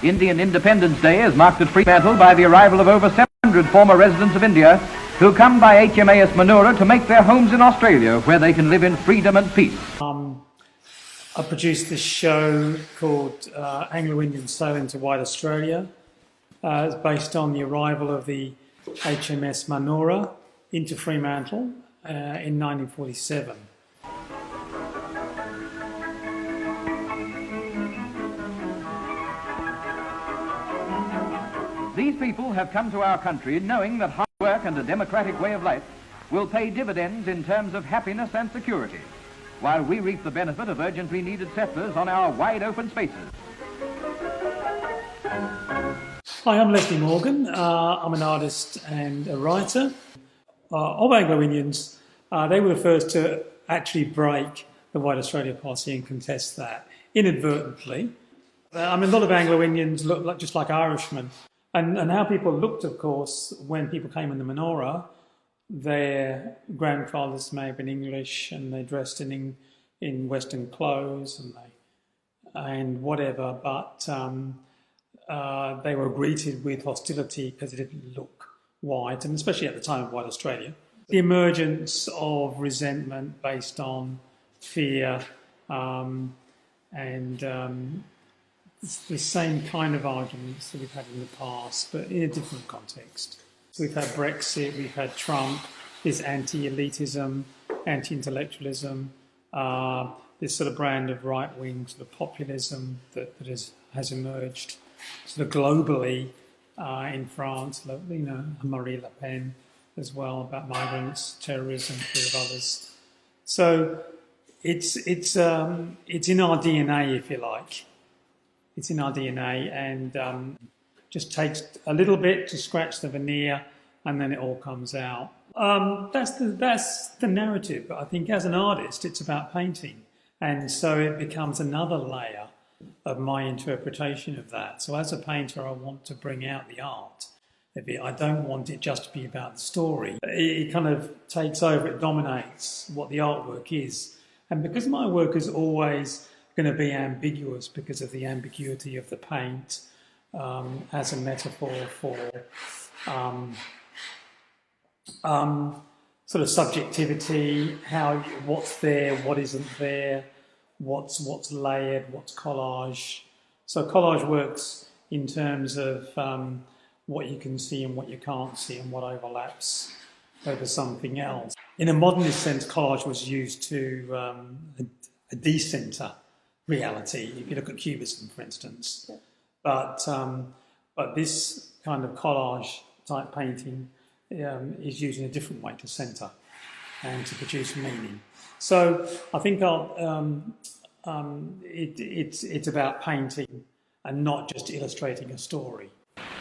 Indian Independence Day is marked at Fremantle by the arrival of over 700 former residents of India who come by HMAS Manora to make their homes in Australia, where they can live in freedom and peace. I produced this show called Anglo-Indians Sail into White Australia. It's based on the arrival of the HMS Manora into Fremantle in 1947. These people have come to our country knowing that hard work and a democratic way of life will pay dividends in terms of happiness and security, while we reap the benefit of urgently needed settlers on our wide open spaces. Hi, I'm Leslie Morgan. I'm an artist and a writer. Of Anglo-Indians, they were the first to actually break the White Australia policy and contest that, inadvertently. A lot of Anglo-Indians look just like Irishmen. And how people looked, of course, when people came in the Manora, their grandfathers may have been English and they dressed in Western clothes and whatever, but they were greeted with hostility because they didn't look white, and especially at the time of White Australia. The emergence of resentment based on fear it's the same kind of arguments that we've had in the past, but in a different context. So we've had Brexit, we've had Trump, this anti-elitism, anti-intellectualism, this sort of brand of right-wing sort of populism that has emerged sort of globally in France, Marie Le Pen as well, about migrants, terrorism, fear of others. So it's in our DNA, if you like. It's in our DNA, and just takes a little bit to scratch the veneer, and then it all comes out. That's the narrative. But I think as an artist, it's about painting, and so it becomes another layer of my interpretation of that. So as a painter, I want to bring out the art. I don't want it just to be about the story. It kind of takes over, it dominates what the artwork is. And because my work is always going to be ambiguous because of the ambiguity of the paint as a metaphor for sort of subjectivity, what's there, what isn't there, what's layered, what's collage. So collage works in terms of what you can see and what you can't see and what overlaps over something else. In a modernist sense, collage was used to decenter reality, if you look at Cubism, for instance. Yeah. But this kind of collage type painting is used in a different way to centre and to produce meaning. So I think it's about painting and not just illustrating a story.